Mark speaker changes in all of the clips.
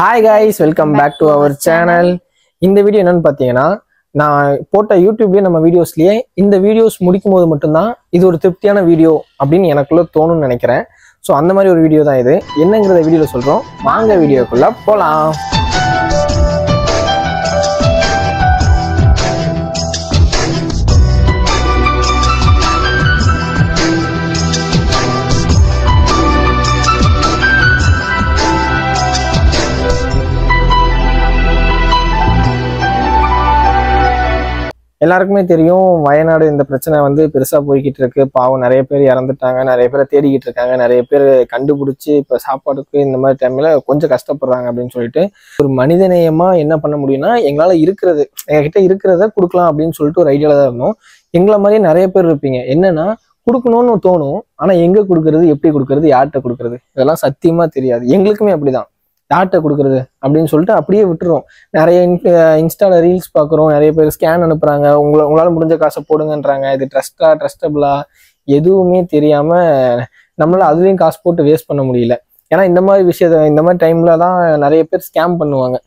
Speaker 1: Hi guys, welcome back to our channel. இந்த video என்னன்னு பார்த்தீங்கன்னா, நான் போட்ட யூடியூப்லேயே நம்ம வீடியோஸ்லேயே இந்த வீடியோஸ் முடிக்கும் போது மட்டும்தான் இது ஒரு திருப்தியான வீடியோ அப்படின்னு எனக்குள்ள தோணும்னு நினைக்கிறேன். ஸோ அந்த மாதிரி ஒரு வீடியோ தான் இது. என்னங்கிறத வீடியோவில் சொல்கிறோம். வாங்க வீடியோக்குள்ளே போகலாம். எல்லாருக்குமே தெரியும், வயநாடு இந்த பிரச்சனை வந்து பெருசா போய்கிட்டு இருக்கு. பாவம் நிறைய பேர் இறந்துட்டாங்க, நிறைய பேரை தேடிக்கிட்டு இருக்காங்க, நிறைய பேர் கண்டுபிடிச்சி இப்ப சாப்பாடுக்கு இந்த மாதிரி டைம்ல கொஞ்சம் கஷ்டப்படுறாங்க அப்படின்னு சொல்லிட்டு ஒரு மனிதநேயமா என்ன பண்ண முடியும்னா, எங்களால இருக்கிறது எங்ககிட்ட இருக்கிறத கொடுக்கலாம் அப்படின்னு சொல்லிட்டு ஒரு ஐடியால தான் இருந்தோம். எங்களை மாதிரியே நிறைய பேர் இருப்பீங்க. என்னன்னா, கொடுக்கணும்னு தோணும், ஆனா எங்க கொடுக்கறது, எப்படி கொடுக்கறது, யார்கிட்ட கொடுக்கறது, இதெல்லாம் சத்தியமா தெரியாது. எங்களுக்குமே அப்படிதான். யார்கிட்ட கொடுக்குறது அப்படின்னு சொல்லிட்டு அப்படியே விட்டுருவோம். நிறைய இன்ஸ்டால ரீல்ஸ் பார்க்குறோம், நிறைய பேர் ஸ்கேன் அனுப்புறாங்க, உங்களால முடிஞ்ச காசை போடுங்கன்றாங்க. இது ட்ரஸ்டபிளா எதுவுமே தெரியாம நம்மளால அதுலேயும் காசு போட்டு வேஸ்ட் பண்ண முடியல. ஏன்னா இந்த மாதிரி இந்த மாதிரி டைம்ல தான் நிறைய பேர் ஸ்கேம் பண்ணுவாங்க.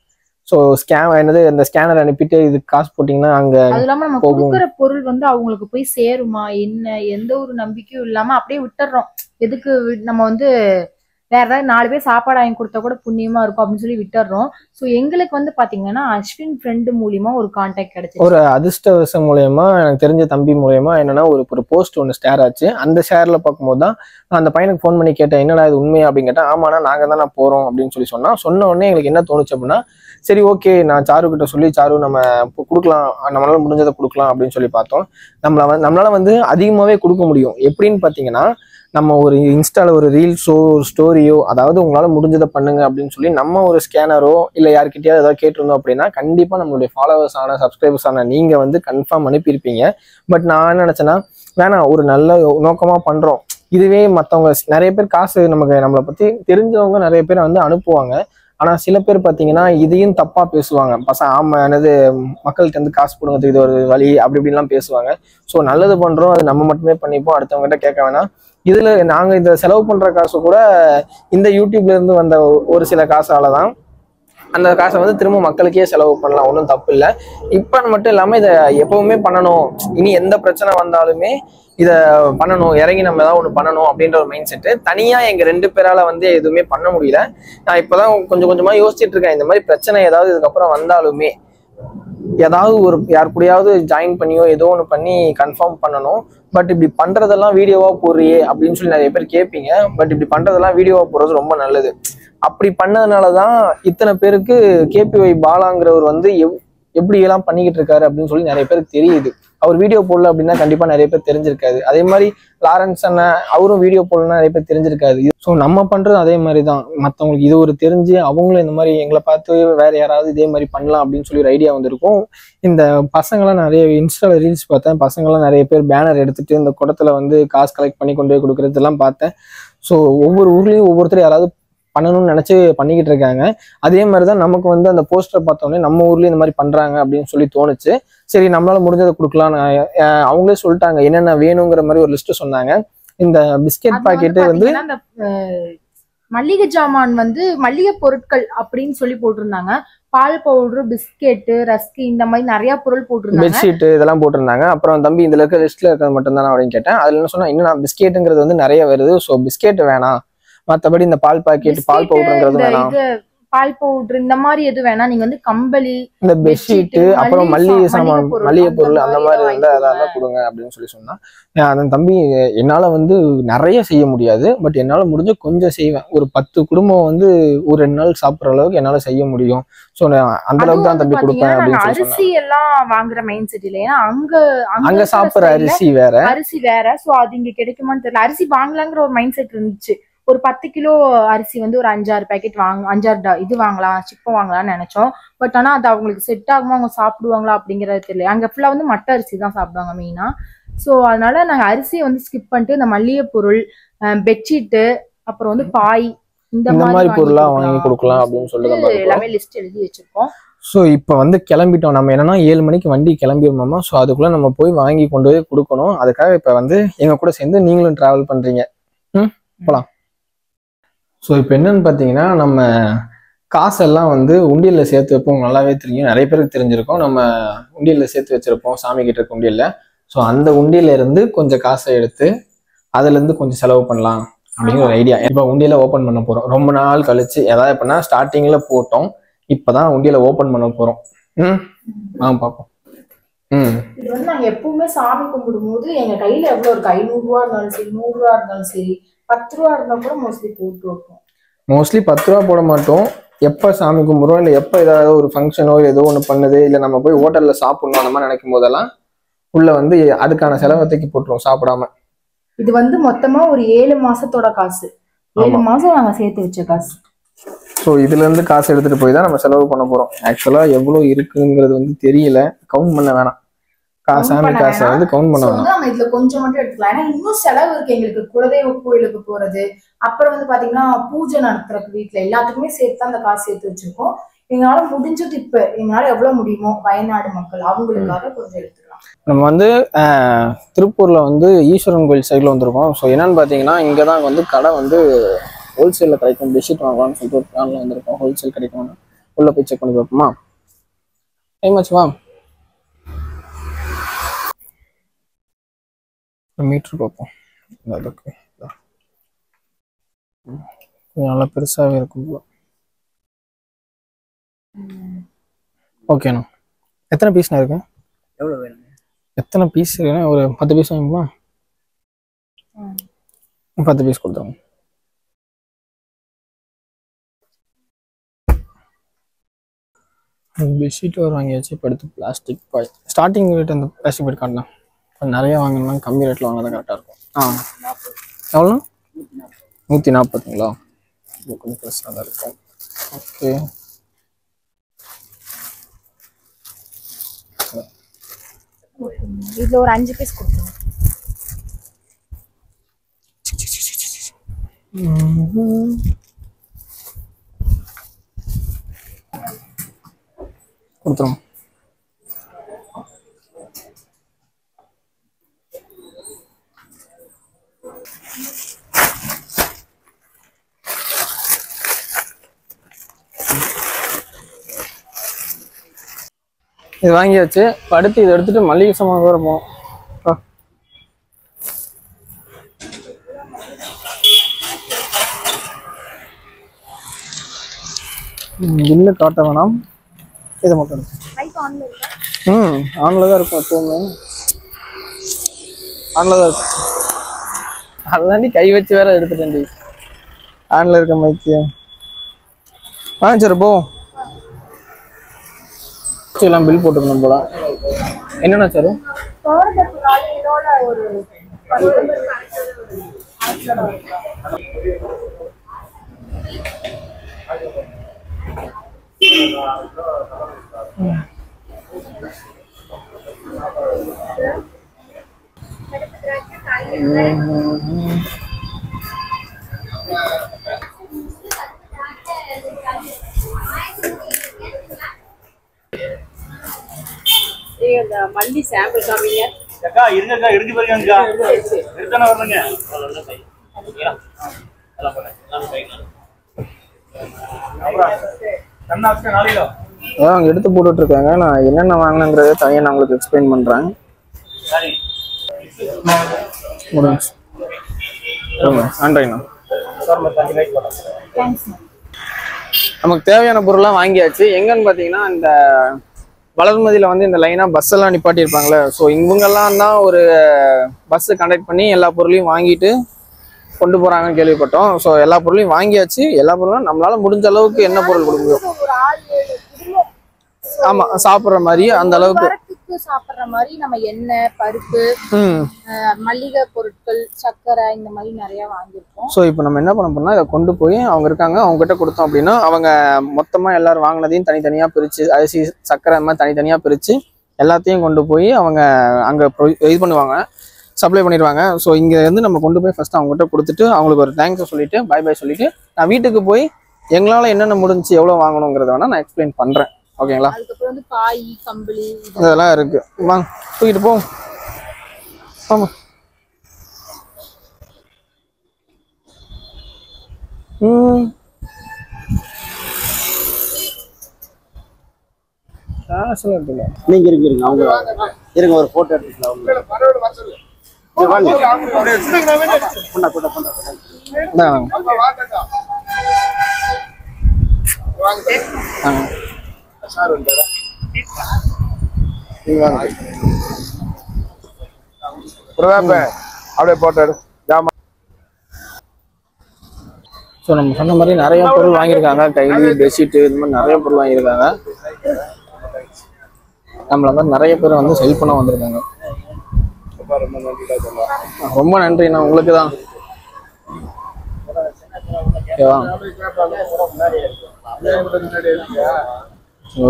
Speaker 1: ஸோ ஸ்கேம் என்னது, அந்த ஸ்கேனர் அனுப்பிட்டு இதுக்கு காசு போட்டிங்கன்னா அங்க
Speaker 2: அது இல்லாம நம்ம கொடுக்குற பொருள் வந்து அவங்களுக்கு போய் சேருமா என்ன, எந்த ஒரு நம்பிக்கையும் இல்லாம அப்படியே விட்டுறோம். எதுக்கு நம்ம வந்து வேற ஏதாவது 4 பேர் சாப்பாடு வாங்கி கொடுத்தா கூட புண்ணியமா இருக்கும் அப்படின்னு சொல்லி விட்டுறோம். ஸோ எங்களுக்கு வந்து பாத்தீங்கன்னா அஸ்வின் ஃப்ரெண்டு மூலியமா ஒரு கான்டாக்ட் கிடைச்சு,
Speaker 1: ஒரு அதிர்ஷ்டவசம் மூலயமா எனக்கு தெரிஞ்ச தம்பி மூலயமா என்னன்னா ஒரு போஸ்ட் ஒன்று ஷேர் ஆச்சு. அந்த ஷேர்ல பார்க்கும்போது தான் நான் அந்த பையனுக்கு ஃபோன் பண்ணி கேட்டேன், என்னடா இது உண்மையா அப்படின்னு கேட்டேன். ஆமாண்ணா நாங்க தான் போறோம் அப்படின்னு சொன்ன உடனே எங்களுக்கு என்ன தோணுச்சு அப்படின்னா, சரி ஓகே, நான் சாரு கிட்ட சொல்லி சாரு நம்ம கொடுக்கலாம், நம்மளால முடிஞ்சதை கொடுக்கலாம் அப்படின்னு சொல்லி பார்த்தோம். நம்மளால வந்து அதிகமாகவே கொடுக்க முடியும். எப்படின்னு பார்த்தீங்கன்னா, நம்ம ஒரு இன்ஸ்டால ஒரு ரீல்ஸோ ஒரு ஸ்டோரியோ, அதாவது உங்களால முடிஞ்சதை பண்ணுங்க அப்படின்னு சொல்லி நம்ம ஒரு ஸ்கேனரோ இல்லை யார்கிட்டயாவது ஏதாவது கேட்டிருந்தோம் அப்படின்னா கண்டிப்பா நம்மளுடைய ஃபாலோவர்ஸ் ஆன சப்ஸ்கிரைபர்ஸ் ஆன நீங்க வந்து கன்ஃபார்ம் அனுப்பியிருப்பீங்க. பட் நான் என்ன நினைச்சேன்னா, வேணாம், ஒரு நல்ல நோக்கமா பண்றோம். இதுவே மற்றவங்க நிறைய பேர் காசு நம்மளை பத்தி தெரிஞ்சவங்க நிறைய பேர் வந்து அனுப்புவாங்க. ஆனா சில பேர் பாத்தீங்கன்னா இதையும் தப்பா பேசுவாங்க. ஆமா, என்னது மக்கள்கிட்ட இருந்து காசு போடுங்கிறதுக்கு இது ஒரு வழி, அப்படி இப்படிலாம் பேசுவாங்க. ஸோ நல்லது பண்றோம், அது நம்ம மட்டுமே பண்ணிப்போம், அடுத்தவங்க கிட்ட கேட்க வேணாம். இதுல நாங்க இதை செலவு பண்ற காசு கூட இந்த யூடியூப்ல இருந்து வந்த ஒரு சில காசால தான். அந்த காசை வந்து திரும்ப மக்களுக்கே செலவு பண்ணலாம், ஒன்றும் தப்பு இல்லை. இப்போ மட்டும் இல்லாமல் இதை எப்பவுமே பண்ணணும், இனி எந்த பிரச்சனை வந்தாலுமே இதை பண்ணணும், இறங்கி நம்ம ஏதாவது ஒன்று பண்ணணும் அப்படின்ற ஒரு மைண்ட் செட்டு. தனியாக எங்கள் 2 பேரால வந்து எதுவுமே பண்ண முடியல. நான் இப்போதான் கொஞ்சம் கொஞ்சமாக யோசிச்சுட்டு இருக்கேன், இந்த மாதிரி பிரச்சனை ஏதாவது இதுக்கப்புறம் வந்தாலுமே ஏதாவது ஒரு யார் கூடயாவது ஜாயின் பண்ணியோ ஏதோ ஒன்று பண்ணி கன்ஃபார்ம் பண்ணணும். பட் இப்படி பண்றதெல்லாம் வீடியோவா போடுறியே அப்படின்னு சொல்லி நிறைய பேர் கேட்பீங்க. பட் இப்படி பண்றதெல்லாம் வீடியோவா போடுறது ரொம்ப நல்லது. அப்படி பண்ணதுனாலதான் இத்தனை பேருக்கு கேபிஒய் பாலாங்கிறவர் வந்து எப்படி எல்லாம் பண்ணிக்கிட்டு இருக்காரு அப்படின்னு சொல்லி நிறைய பேருக்கு தெரியுது. அவர் வீடியோ போடல அப்படின்னா கண்டிப்பா நிறைய பேர் தெரிஞ்சிருக்காது. அதே மாதிரி லாரன்ஸ் அண்ணன் அவரும் வீடியோ போடலன்னா நிறைய பேர் தெரிஞ்சிருக்காது. ஸோ நம்ம பண்றது அதே மாதிரி தான். மற்றவங்களுக்கு இது ஒரு தெரிஞ்சு அவங்களும் இந்த மாதிரி எங்களை பார்த்து வேற யாராவது இதே மாதிரி பண்ணலாம் அப்படின்னு சொல்லி ஒரு ஐடியா வந்திருக்கும். இந்த பசங்களாம் நிறைய இன்ஸ்டால ரீல்ஸ் பார்த்தேன். பசங்களாம் நிறைய பேர் பேனர் எடுத்துட்டு இந்த குடத்துல வந்து காசு கலெக்ட் பண்ணி கொண்டு போய் கொடுக்கறதெல்லாம் பார்த்தேன். ஸோ ஒவ்வொரு ஊர்லயும் ஒவ்வொருத்தர் யாராவது பண்ணணும்னு நினைச்சு பண்ணிக்கிட்டு இருக்காங்க. அதே மாதிரிதான் நமக்கு வந்து அந்த போஸ்டர் பார்த்தோன்னே நம்ம ஊர்லயும் இந்த மாதிரி பண்றாங்க அப்படின்னு சொல்லி தோணுச்சு. சரி, நம்மளால முடிஞ்சதை கொடுக்கலாம். அவங்களே சொல்லிட்டாங்க என்னென்ன வேணுங்கிற மாதிரி ஒரு லிஸ்ட் சொன்னாங்க. இந்த பிஸ்கெட் பாக்கெட்டு வந்து
Speaker 2: மல்லிகை ஜாமான் வந்து மல்லிகை பொருட்கள் அப்படின்னு சொல்லி போட்டிருந்தாங்க. பால் பவுடர், பிஸ்கெட்டு, ரஸ்க், இந்த மாதிரி நிறைய பொருள் போட்டிருந்தாங்க.
Speaker 1: பெட்ஷீட் இதெல்லாம் போட்டிருந்தாங்க. அப்புறம் தம்பி இதுல இருக்க லிஸ்ட்ல இருக்கிறது மட்டும் தானே அப்படின்னு கேட்டேன். அதுல என்ன சொன்னா, இன்னும் பிஸ்கெட்டுங்கிறது வந்து நிறைய வருது, ஸோ பிஸ்கெட் வேணாம், மற்றபடி இந்த பால் பாக்கெட் பால் பவுடர்ங்கிறது வேணாம்,
Speaker 2: பால் பவுடர் இந்த மாதிரி எது வேணா, நீங்க வந்து கம்பளி,
Speaker 1: இந்த பெட்ஷீட், அப்புறம் மல்லிகை சாமான், மல்லிகை பொருள் அந்த மாதிரி வந்து அதெல்லாம் கொடுங்க அப்படின்னு சொல்லி சொன்னா, அந்த தம்பி என்னால வந்து நிறைய செய்ய முடியாது, பட் என்னால முடிஞ்ச கொஞ்சம் செய்வேன். ஒரு 10 குடும்பம் வந்து ஒரு 2 நாள் சாப்பிட்ற அளவுக்கு என்னால செய்ய முடியும். ஸோ அந்த அளவுக்கு தான் தம்பி கொடுப்பேன் அப்படின்னு சொல்லி
Speaker 2: அரிசி எல்லாம் வாங்குற மைண்ட் செட் இல்லையா,
Speaker 1: அங்க சாப்பிட்ற அரிசி வேற.
Speaker 2: ஸோ அது இங்க கிடைக்குமான்னு தெரியல. அரிசி வாங்கலாங்கிற ஒரு மைண்ட் செட் இருந்துச்சு. ஒரு 10 கிலோ அரிசி வந்து ஒரு 5-6 பேக்கெட் 5-6 இது வாங்கலாம், சிப்பம் வாங்கலாம்னு நினைச்சோம். பட் ஆனா அது அவங்களுக்கு செட் ஆகுமா, அவங்க சாப்பிடுவாங்களா அப்படிங்கறது தெரியல. அங்க ஃபுல்லா வந்து மட்டை அரிசி தான் சாப்பிடுவாங்க மெயினா. ஸோ அதனால நாங்க அரிசியை வந்து ஸ்கிப் பண்ணிட்டு இந்த மல்லிகை பொருள், பெட்ஷீட்டு, அப்புறம் வந்து பாய், இந்த மாதிரி
Speaker 1: பொருளா வாங்கி கொடுக்கலாம் அப்படின்னு சொல்லிட்டு
Speaker 2: எல்லாமே லிஸ்ட் எழுதி வச்சிருக்கோம்.
Speaker 1: ஸோ இப்போ வந்து கிளம்பிட்டோம். நம்ம என்னன்னா 7 மணிக்கு வண்டி கிளம்பிடுமாமா. ஸோ அதுக்குள்ள நம்ம போய் வாங்கி கொண்டு போய் கொடுக்கணும். அதுக்காக இப்போ வந்து எங்க கூட சேர்ந்து நீங்களும் டிராவல் பண்றீங்க. போலாம். ஸோ இப்போ என்னன்னு பார்த்தீங்கன்னா, நம்ம காசெல்லாம் வந்து உண்டியலில் சேர்த்து வைப்போம், நல்லாவே தெரியும், நிறைய பேருக்கு தெரிஞ்சிருக்கும். நம்ம உண்டியலில் சேர்த்து வச்சிருப்போம் சாமி கிட்ட இருக்க உண்டியல்ல. ஸோ அந்த உண்டியல இருந்து கொஞ்சம் காசை எடுத்து அதுலேருந்து கொஞ்சம் செலவு பண்ணலாம் அப்படிங்கிற ஒரு ஐடியா. இப்போ உண்டியல ஓப்பன் பண்ண போகிறோம் ரொம்ப நாள் கழிச்சு. ஏதாவது எப்படின்னா ஸ்டார்டிங்கில் போட்டோம், இப்போதான் உண்டியல ஓப்பன் பண்ண போகிறோம். பார்ப்போம்.
Speaker 2: இது வந்து நாங்க எப்பவுமே சாமி கும்பிடும் போது எங்க கையில எவ்வளவு இருக்கு, 500 ரூபா இருந்தாலும் சரி, 100 ரூபா இருந்தாலும் சரி, 10 ரூபா இருந்தா கூட மோஸ்ட்லி போட்டு வைப்போம்.
Speaker 1: மோஸ்ட்லி 10 ரூபா போட மாட்டோம். எப்போ சாமி கும்பிடுறோம், இல்லை எப்போ ஏதாவது ஒரு ஃபங்க்ஷனோ ஏதோ ஒன்று பண்ணுது, இல்லை நம்ம போய் ஹோட்டலில் சாப்பிடணும் அந்த மாதிரி நினைக்கும் போதெல்லாம் உள்ள வந்து அதுக்கான செலவத்தைக்கு போட்டுருவோம் சாப்பிடாம.
Speaker 2: இது வந்து மொத்தமா ஒரு 7 மாசத்தோட காசு, 7 மாசம் நாங்க சேர்த்து வச்ச காசு.
Speaker 1: ஸோ இதுல இருந்து காசு எடுத்துட்டு போய் தான் நம்ம செலவு பண்ண போறோம். ஆக்சுவலா எவ்வளவு இருக்குங்கிறது வந்து தெரியல, கவுண்ட் பண்ண வேணாம். சாமி காசை வந்து கவுண்ட் பண்ண வேணாம்.
Speaker 2: நம்ம இதுல கொஞ்சம் மட்டும் எடுத்துக்கலாம். ஏன்னா இன்னும் செலவு இருக்கு எங்களுக்கு. குலதெய்வ கோயிலுக்கு போறது, அப்புறம் வந்து பாத்தீங்கன்னா பூஜை நடத்துறதுக்கு வீட்டுல எல்லாத்துக்குமே சேர்த்து அந்த காசு சேர்த்து வச்சிருக்கோம். எங்களால முடிஞ்சது இப்ப எங்களால எவ்வளவு முடியுமோ வயநாடு மக்கள் அவங்களுக்காக கொஞ்சம் எடுத்துக்கலாம்.
Speaker 1: நம்ம வந்து திருப்பூர்ல வந்து ஈஸ்வரன் கோயில் சைட்ல வந்திருக்கோம். ஸோ என்னன்னு பாத்தீங்கன்னா இங்கதான் வந்து கடை வந்து ஹோல்சேல்ல கிடைக்கும். பெட்ஷீட் வாங்கலாம்னு சொல்லிட்டு ஒரு பிளான்ல வந்திருக்கோம். ஹோல்சேல் கிடைக்கும். உள்ள போய் செக் பண்ணி பார்ப்போமா? டைம் ஆச்சுவா? மீட்ரு பார்ப்போம். அதுக்கு நல்லா பெருசாகவே இருக்கும். ஓகேண்ணா, எத்தனை பீஸ்ண்ணா இருக்கு?
Speaker 3: எவ்வளோ வேணுங்க?
Speaker 1: எத்தனை பீஸ் இருக்குன்னா ஒரு 10 பீஸ் வாங்கிக்கலாம். 10 பீஸ் கொடுத்தாங்க. பெட்ஷீட் ஒரு வாங்கியாச்சு. இப்போ எடுத்து பிளாஸ்டிக் பாய். ஸ்டார்டிங் ரேட் அந்த பிளாஸ்டிக் பாய் காட்டலாம். கொஞ்சம் நிறைய வாங்கினா கம்மி ரேட்டில் வாங்கினா தான் கரெக்டாக இருக்கும். எவ்வளோ? 140ங்களா? கொஞ்சம் ப்ளஸ்ஸாக தான் இருக்கும். ஓகே,
Speaker 2: இதுல ஒரு 5 பீஸ் கொடுத்துருங்க.
Speaker 1: கொடுத்துருவோம். இது வாங்கியாச்சு. அடுத்து இதை எடுத்துட்டு மளிகை சாமான் வேற போவோம். பில்லு காட்ட வேணாம், இதை மட்டும் ஆன்ல தான் இருக்கும். எப்பவுமே ஆன்ல தான் இருக்கும். அதுதாண்டி கை வச்சு வேற எடுத்துட்டேன்டி. ஆன்ல இருக்க மைக்கு சரி போவோம். எல்லாம் பில் போட்டுக்கணும் போல. என்னன்னா சார்
Speaker 2: மல்லி சாம்பிள் காமிங்க.
Speaker 3: அக்கா இருங்கக்கா, எடுத்து பாருங்கக்கா. எடுத்தானே வரணுங்க.
Speaker 1: அதான் எடுத்து போட்டுட்டு இருக்காங்க. நான் என்னென்ன வாங்கினேன்றதை தனியாக நான் உங்களுக்கு எக்ஸ்பிளைன் பண்றேன். நமக்கு தேவையான பொருள்லாம் வாங்கியாச்சு. எங்கன்னு பாத்தீங்கன்னா இந்த வளர்மதியில வந்து இந்த லைனா பஸ் எல்லாம் நிப்பாட்டி இருப்பாங்களே. ஸோ இவங்கெல்லாம் தான் ஒரு பஸ் கண்டக்ட் பண்ணி எல்லா பொருளையும் வாங்கிட்டு கொண்டு போறாங்கன்னு கேள்விப்பட்டோம். ஸோ எல்லா பொருளையும் வாங்கியாச்சு. எல்லா பொருளும் நம்மளால முடிஞ்ச அளவுக்கு என்ன பொருள் கொடுக்க முடியும், ஆமா சாப்பிட்ற மாதிரி அந்த அளவுக்கு
Speaker 2: சாப்பிடுற மாதிரி நம்ம எண்ணெய், பருப்பு, மல்லிகை பொருட்கள், சர்க்கரை இந்த மாதிரி நிறைய வாங்கியிருக்கோம்.
Speaker 1: ஸோ இப்போ நம்ம என்ன பண்ண போறோம்னா இதை கொண்டு போய் அவங்க இருக்காங்க, அவங்க கிட்ட கொடுத்தோம் அப்படின்னா அவங்க மொத்தமா எல்லாரும் வாங்கினதையும் தனித்தனியா பிரிச்சு, அரிசி சர்க்கரை மாதிரி தனித்தனியா பிரிச்சு எல்லாத்தையும் கொண்டு போய் அவங்க அங்க இது பண்ணுவாங்க, சப்ளை பண்ணிடுவாங்க. ஸோ இங்க இருந்து நம்ம கொண்டு போய் ஃபர்ஸ்ட் அவங்க கிட்ட கொடுத்துட்டு அவங்களுக்கு ஒரு தேங்க்ஸ் சொல்லிட்டு பை பை சொல்லிட்டு நான் வீட்டுக்கு போய் எங்களால என்னென்ன முடிஞ்சு எவ்வளவு வாங்கணுங்கிறத வேணா நான் எக்ஸ்பிளைன் பண்றேன். ஓகேங்களா?
Speaker 2: அதுக்கப்புறம் வந்து காய், கம்பளி
Speaker 1: இதெல்லாம் இருக்கு. வாங்க தூக்கிட்டு போவோம். ஆமா காசுல எடுத்துக்கல.
Speaker 4: நீங்க இருங்க அவங்க இருங்க ஒரு போட்டோ எடுத்துக்கலாம்.
Speaker 5: அப்படியே போட்டோ எடு.
Speaker 1: ஸோ நம்ம சொன்ன மாதிரி நிறைய பொருள் வாங்கியிருக்காங்க. கைலி பெட்ஷீட்டு இது மாதிரி நிறைய பொருள் வாங்கியிருக்காங்க. நம்மள மாதிரி நிறைய பேர் வந்து செல் பண்ண வந்திருக்காங்க. ரொம்ப நன்றிண்ணா உங்களுக்கு தான். ஓகேவா?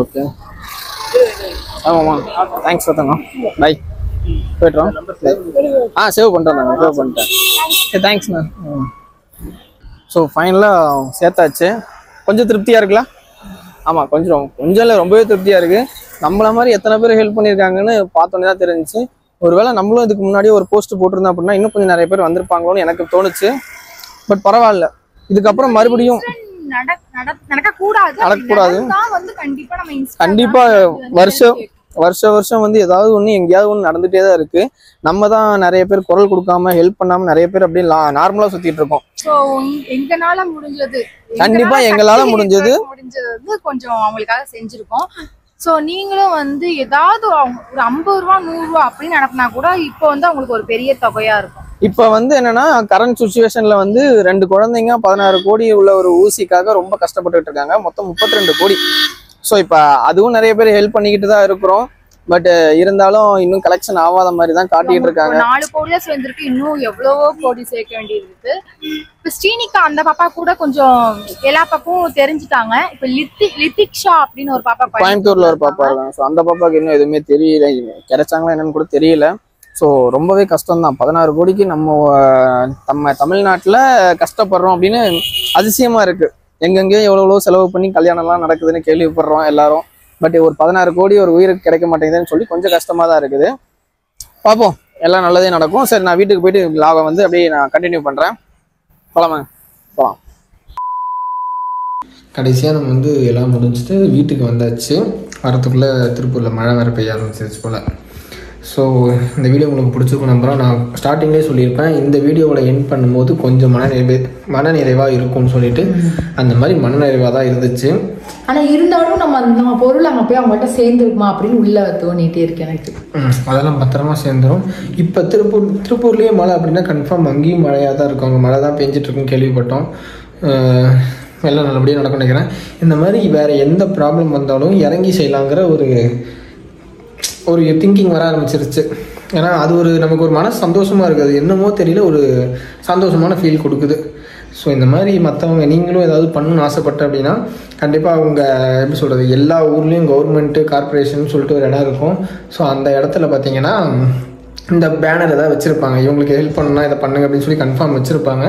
Speaker 1: ஓகே ஆமாம்மா தேங்க்ஸ் பார்த்தேண்ணா. பை போய்ட்டுறோம். சேவ் பண்ணுறேன் சேவ் பண்ணிட்டேன். தேங்க்ஸ்ண்ணா. ஸோ ஃபைனலாக சேர்த்தாச்சு. கொஞ்சம் திருப்தியாக இருக்குல்ல? ஆமாம் கொஞ்சம் இல்லை ரொம்பவே திருப்தியாக இருக்குது. நம்மள மாதிரி எத்தனை பேர் ஹெல்ப் பண்ணியிருக்காங்கன்னு பார்த்தோன்னே தான் தெரிஞ்சிச்சு. ஒருவேளை நம்மளும் இதுக்கு முன்னாடியே ஒரு போஸ்ட் போட்டிருந்தோம் அப்படின்னா இன்னும் கொஞ்சம் நிறைய பேர் வந்திருப்பாங்களோன்னு எனக்கு தோணுச்சு. பட் பரவாயில்ல, இதுக்கப்புறம் மறுபடியும் நடக்கக்கூடாது. கண்டிப்பா வருஷம் வந்து ஏதாவது ஒண்ணு எங்கேயாவது ஒண்ணு நடந்துட்டே தான் இருக்கு. நம்ம தான் நிறைய பேர் குரல் கொடுக்காம ஹெல்ப் பண்ணாம நிறைய பேர் அப்படியே நார்மலா சுத்திட்டு இருக்கோம்.
Speaker 2: எங்களால முடிஞ்சது
Speaker 1: கண்டிப்பா எங்களால முடிஞ்சது
Speaker 2: கொஞ்சம் அவங்களுக்காக செஞ்சிருக்கோம். சோ நீங்களும் வந்து ஏதாவது ஒரு 50 ரூபா 100 ரூபா அப்படின்னு நடத்தினா கூட இப்போ வந்து அவங்களுக்கு ஒரு பெரிய தொகையா இருக்கும்.
Speaker 1: இப்ப வந்து என்னன்னா கரண்ட் சுச்சுவேஷன்ல வந்து 2 குழந்தைங்க 16 கோடி உள்ள ஒரு ஊசிக்காக ரொம்ப கஷ்டப்பட்டுட்டு இருக்காங்க. மொத்தம் 32 கோடி. ஸோ இப்போ அதுவும் நிறைய பேர் ஹெல்ப் பண்ணிக்கிட்டு தான் இருக்கிறோம். பட் இருந்தாலும் இன்னும் கலெக்ஷன் ஆகாத மாதிரி தான் காட்டிட்டு இருக்காங்க.
Speaker 2: 4 கோடியா சேர்ந்துருக்கு. இன்னும் எவ்வளவோ கோடி சேர்க்க வேண்டியது இருக்கு. இப்ப ஸ்ரீனிகா அந்த பாப்பா கூட கொஞ்சம் எல்லா பாப்பும் தெரிஞ்சுட்டாங்க. இப்ப லித்திக்ஷா அப்படின்னு ஒரு பாப்பா
Speaker 1: கோயம்புத்தூர்ல ஒரு பாப்பா இருக்காங்க. ஸோ அந்த பாப்பாக்கு இன்னும் எதுவுமே தெரியல, கிடைச்சாங்களா என்னன்னு கூட தெரியல. ஸோ ரொம்பவே கஷ்டம் தான். 16 கோடிக்கு நம்ம தமிழ்நாட்டில் கஷ்டப்படுறோம் அப்படின்னு அதிசயமா இருக்கு. எங்கெங்கேயோ எவ்வளோ செலவு பண்ணி கல்யாணம்லாம் நடக்குதுன்னு கேள்விப்படுறோம் எல்லாரும். பட் ஒரு 16 கோடி ஒரு உயிருக்கு கிடைக்க மாட்டேங்குதுன்னு சொல்லி கொஞ்சம் கஷ்டமா தான் இருக்குது. பார்ப்போம், எல்லாம் நல்லதே நடக்கும். சரி, நான் வீட்டுக்கு போயிட்டு லாவை வந்து அப்படியே நான் கண்டினியூ பண்றேன். போலாம். கடைசியாக நம்ம வந்து எல்லாம் முடிஞ்சுட்டு வீட்டுக்கு வந்தாச்சு. வரத்துக்குள்ளே திருப்பூரில் மழை வேறு பெய்ய ஆரம்பிச்சிருச்சு போல். ஸோ இந்த வீடியோ உங்களுக்கு பிடிச்சிருக்கும் நம்புகிறோம். நான் ஸ்டார்டிங்லேயே சொல்லியிருப்பேன், இந்த வீடியோவில் எண்ட் பண்ணும்போது கொஞ்சம் மனநிறைவாக இருக்கும்னு சொல்லிட்டு அந்த மாதிரி மனநிறைவாக தான் இருந்துச்சு.
Speaker 2: ஆனால் இருந்தாலும் நம்ம பொருள் அங்கே போய் அவங்கள்ட்ட சேர்ந்துருக்குமா அப்படின்னு உள்ள தோணிகிட்டே இருக்கு எனக்கு.
Speaker 1: அதெல்லாம் பத்திரமா சேர்ந்துடும். இப்போ திருப்பூர்லேயே மழை அப்படின்னா கன்ஃபார்ம் அங்கேயும் மழையாக தான் இருக்கும். அங்கே மழை தான் பெஞ்சிட்ருக்குன்னு கேள்விப்பட்டோம். எல்லாம் நல்லபடியாக நடக்கும்னு நினைக்கிறேன். இந்த மாதிரி வேறு எந்த ப்ராப்ளம் வந்தாலும் இறங்கி செய்யலாங்கிற ஒரு திங்கிங் வர ஆரம்பிச்சிருச்சு. ஏன்னா அது நமக்கு ஒரு மன சந்தோஷமாக இருக்குது. அது என்னமோ தெரியல, ஒரு சந்தோஷமான ஃபீல் கொடுக்குது. ஸோ இந்த மாதிரி மற்றவங்க நீங்களும் ஏதாவது பண்ணணும்னு ஆசைப்பட்ட அப்படின்னா கண்டிப்பாக அவங்க எப்படி சொல்கிறது, எல்லா ஊர்லேயும் கவர்மெண்ட்டு கார்பரேஷன் சொல்லிட்டு ஒரு இடம் இருக்கும். ஸோ அந்த இடத்துல பார்த்தீங்கன்னா இந்த பேனர் ஏதாவது வச்சுருப்பாங்க, இவங்களுக்கு ஹெல்ப் பண்ணணும்னா இதை பண்ணுங்க அப்படின்னு சொல்லி கன்ஃபார்ம் வச்சுருப்பாங்க.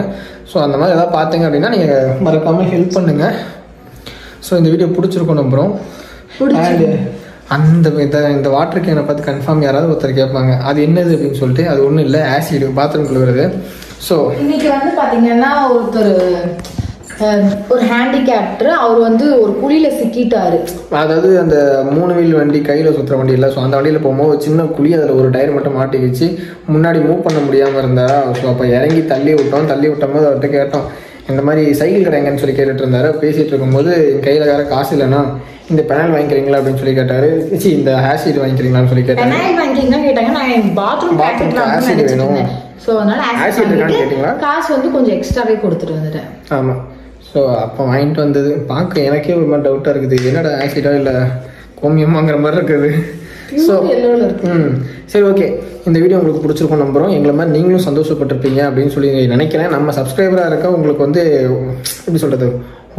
Speaker 1: ஸோ அந்த மாதிரி ஏதாவது பார்த்தீங்க அப்படின்னா நீங்கள் மறக்காமல் ஹெல்ப் பண்ணுங்கள். ஸோ இந்த வீடியோ பிடிச்சிருக்கோம் நம்புகிறோம். இந்த வாட்டர் கேனை பார்த்து கன்ஃபார்ம் யாராவது ஒருத்தர் கேட்பாங்க அது என்னது அப்படின்னு சொல்லிட்டு. அது ஒன்றும் இல்லை, ஆசிட் பாத்ரூம் கழுவுறது. ஸோ
Speaker 2: இன்னைக்கு வந்து பார்த்தீங்கன்னா ஒரு ஹேண்டிகேப்டர் அவர் வந்து ஒரு குழியில சிக்கிட்டாரு.
Speaker 1: அதாவது அந்த 3 வீல் வண்டி கையில் சுற்றுற வண்டி இல்லை. ஸோ அந்த வண்டியில் போகும்போது சின்ன குழி, அதில் ஒரு டயர் மட்டும் மாட்டி வச்சு முன்னாடி மூவ் பண்ண முடியாமல் இருந்தாரா. ஸோ அப்போ இறங்கி தள்ளி விட்டோம்போது அவர்கிட்ட கேட்டோம், இந்த மாதிரி சைக்கிள் கடைங்கன்னு சொல்லி கேட்டுட்டு இருந்தாரு. பேசிட்டு இருக்கும்போது என் கையில் வேற காசு இல்லைன்னா இந்த பெனால் வாங்கிக்கிறீங்களா அப்படின்னு சொல்லி கேட்டாரு. இந்த ஆசிட் வாங்கிக்கிறீங்களான்னு சொல்லி கேட்டாங்க. ஆசிட் வேணும்.
Speaker 2: ஸோ அதனால காசு வந்து கொஞ்சம் எக்ஸ்ட்ராவே கொடுத்துட்டு வந்துட்டேன்.
Speaker 1: ஆமாம். ஸோ அப்போ வாங்கிட்டு வந்தது பார்க்க எனக்கே ஒரு மாதிரி டவுட்டாக இருக்குது, என்னடா ஆசிடா இல்லை கோமியமாங்கிற மாதிரி இருக்குது. ஸோ சரி, ஓகே. இந்த வீடியோ உங்களுக்கு பிடிச்சிருக்கும் நம்புகிறோம். எங்களை மாதிரி நீங்களும் சந்தோஷப்பட்டிருப்பீங்க அப்படின்னு சொல்லி நினைக்கிறேன். நம்ம சப்ஸ்கிரைபராக இருக்க உங்களுக்கு வந்து எப்படி சொல்கிறது,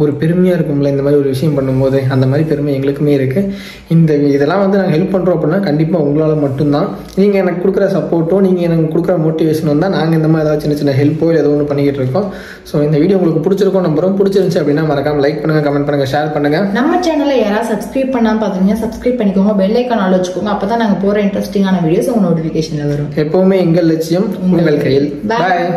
Speaker 1: ஒரு பெருமையாக இருக்கும்ல இந்த மாதிரி ஒரு விஷயம் பண்ணும்போது. அந்த மாதிரி பெருமை எங்களுக்குமே இருக்குது. இதெல்லாம் வந்து நாங்கள் ஹெல்ப் பண்ணுறோம் அப்படின்னா கண்டிப்பாக உங்களால் மட்டும்தான். நீங்கள் எனக்கு கொடுக்குற சப்போர்ட்டோ நீங்கள் எனக்கு கொடுக்குற மோட்டிவேஷனும் தான் நாங்கள் இந்த மாதிரி ஏதாவது சின்ன ஹெல்ப்போ ஏதோ ஒன்று பண்ணிக்கிட்டு இருக்கோம். ஸோ இந்த வீடியோ உங்களுக்கு பிடிச்சிருக்கோம் நம்புறோம். பிடிச்சிருந்துச்சு அப்படின்னா மறக்காம லைக் பண்ணுங்கள், கமெண்ட் பண்ணுங்கள், ஷேர் பண்ணுங்கள்.
Speaker 2: நம்ம சேனலை யாராவது சப்ஸ்கிரைப் பண்ணாமல் பார்த்தீங்கன்னா சப்ஸ்கிரைப் பண்ணிக்கோங்க, பெல் ஐக்கான் ஆல் வச்சுக்கோங்க. அப்போ தான் நாங்கள் போகிற இன்ட்ரெஸ்டிங்கான வீடியோஸ் உங்கள் நோட்டிஃபிகேஷனில் வரும்.
Speaker 1: எப்போவுமே எங்கள் லட்சியம் உங்கள் கையில். பாய்.